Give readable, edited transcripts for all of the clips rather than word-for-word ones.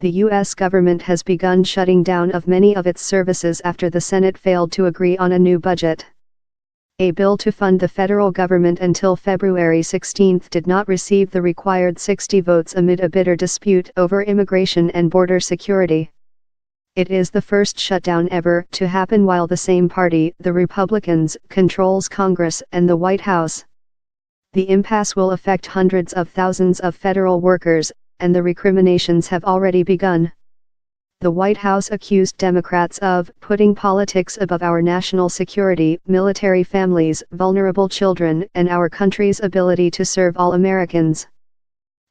The U.S. government has begun shutting down of many of its services after the Senate failed to agree on a new budget. A bill to fund the federal government until February 16 did not receive the required 60 votes amid a bitter dispute over immigration and border security. It is the first shutdown ever to happen while the same party, the Republicans, controls Congress and the White House. The impasse will affect hundreds of thousands of federal workers, and the recriminations have already begun. The White House accused Democrats of putting politics above our national security, military families, vulnerable children, and our country's ability to serve all Americans.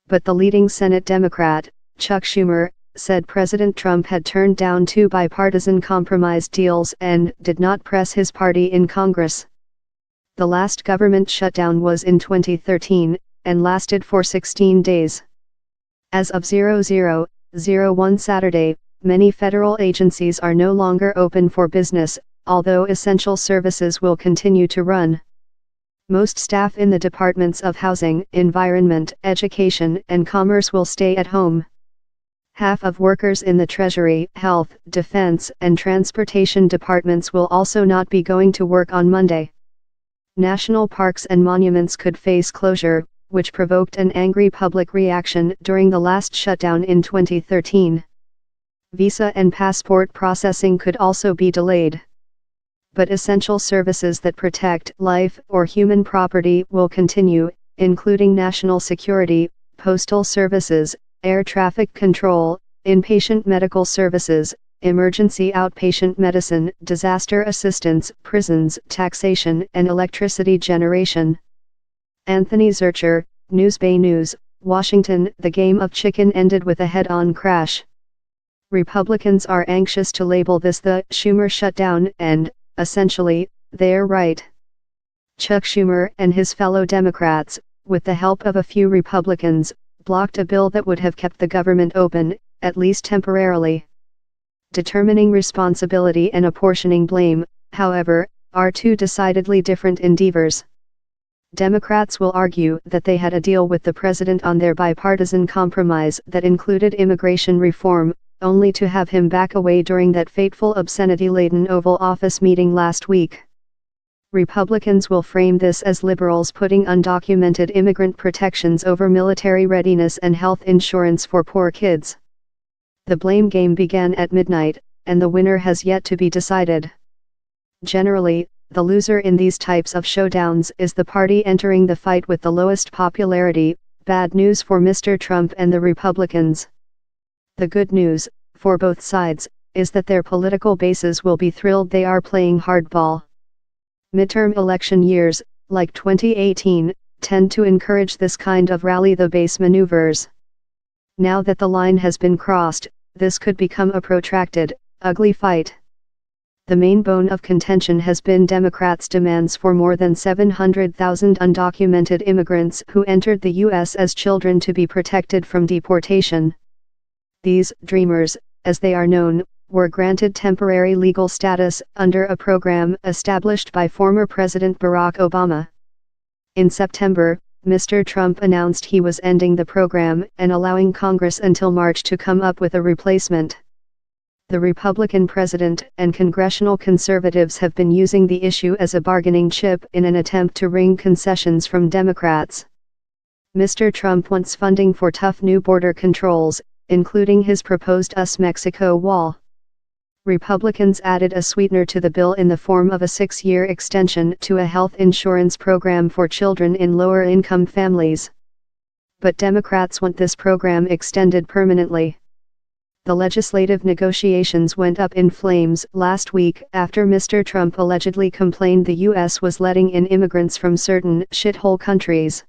But the leading Senate Democrat, Chuck Schumer, said President Trump had turned down 2 bipartisan compromise deals and did not press his party in Congress. The last government shutdown was in 2013, and lasted for 16 days. As of 00:01 Saturday, many federal agencies are no longer open for business, although essential services will continue to run. Most staff in the departments of Housing, Environment, Education, and Commerce will stay at home. Half of workers in the Treasury, Health, Defense, and Transportation departments will also not be going to work on Monday. National parks and monuments could face closure, which provoked an angry public reaction during the last shutdown in 2013. Visa and passport processing could also be delayed. But essential services that protect life or human property will continue, including national security, postal services, air traffic control, inpatient medical services, emergency outpatient medicine, disaster assistance, prisons, taxation, and electricity generation. Anthony Zurcher, Newsbay News, Washington. The game of chicken ended with a head-on crash. Republicans are anxious to label this the Schumer shutdown, and, essentially, they're right. Chuck Schumer and his fellow Democrats, with the help of a few Republicans, blocked a bill that would have kept the government open, at least temporarily. Determining responsibility and apportioning blame, however, are two decidedly different endeavors. Democrats will argue that they had a deal with the president on their bipartisan compromise that included immigration reform, only to have him back away during that fateful obscenity-laden Oval Office meeting last week. Republicans will frame this as liberals putting undocumented immigrant protections over military readiness and health insurance for poor kids. The blame game began at midnight, and the winner has yet to be decided. Generally, the loser in these types of showdowns is the party entering the fight with the lowest popularity. Bad news for Mr. Trump and the Republicans. The good news, for both sides, is that their political bases will be thrilled they are playing hardball. Midterm election years, like 2018, tend to encourage this kind of rally-the-base maneuvers. Now that the line has been crossed, this could become a protracted, ugly fight. The main bone of contention has been Democrats' demands for more than 700,000 undocumented immigrants who entered the U.S. as children to be protected from deportation. These dreamers, as they are known, were granted temporary legal status under a program established by former President Barack Obama. In September, Mr. Trump announced he was ending the program and allowing Congress until March to come up with a replacement. The Republican president and congressional conservatives have been using the issue as a bargaining chip in an attempt to wring concessions from Democrats. Mr. Trump wants funding for tough new border controls, including his proposed US-Mexico wall. Republicans added a sweetener to the bill in the form of a 6-year extension to a health insurance program for children in lower-income families. But Democrats want this program extended permanently. The legislative negotiations went up in flames last week after Mr. Trump allegedly complained the U.S. was letting in immigrants from certain shithole countries.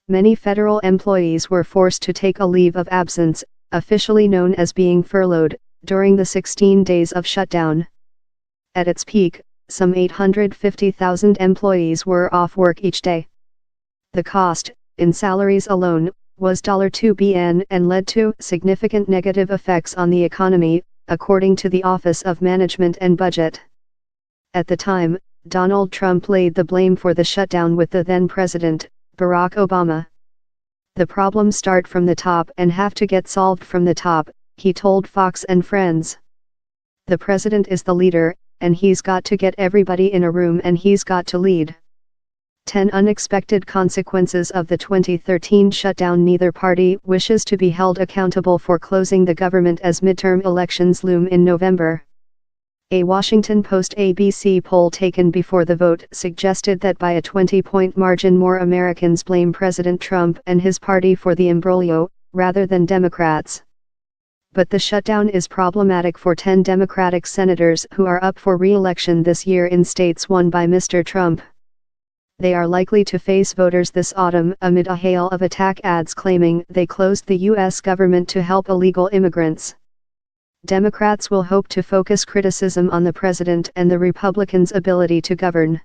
Many federal employees were forced to take a leave of absence, officially known as being furloughed, during the 16 days of shutdown. At its peak, some 850,000 employees were off work each day. The cost, in salaries alone, was $2 billion and led to significant negative effects on the economy, according to the Office of Management and Budget. At the time, Donald Trump laid the blame for the shutdown with the then-president, Barack Obama. The problems start from the top and have to get solved from the top, he told Fox and Friends. The president is the leader, and he's got to get everybody in a room and he's got to lead. 10 Unexpected consequences of the 2013 shutdown. Neither party wishes to be held accountable for closing the government as midterm elections loom in November. A Washington Post ABC poll taken before the vote suggested that by a 20-point margin more Americans blame President Trump and his party for the imbroglio, rather than Democrats. But the shutdown is problematic for 10 Democratic senators who are up for re-election this year in states won by Mr. Trump. They are likely to face voters this autumn amid a hail of attack ads claiming they closed the U.S. government to help illegal immigrants. Democrats will hope to focus criticism on the president and the Republicans' ability to govern.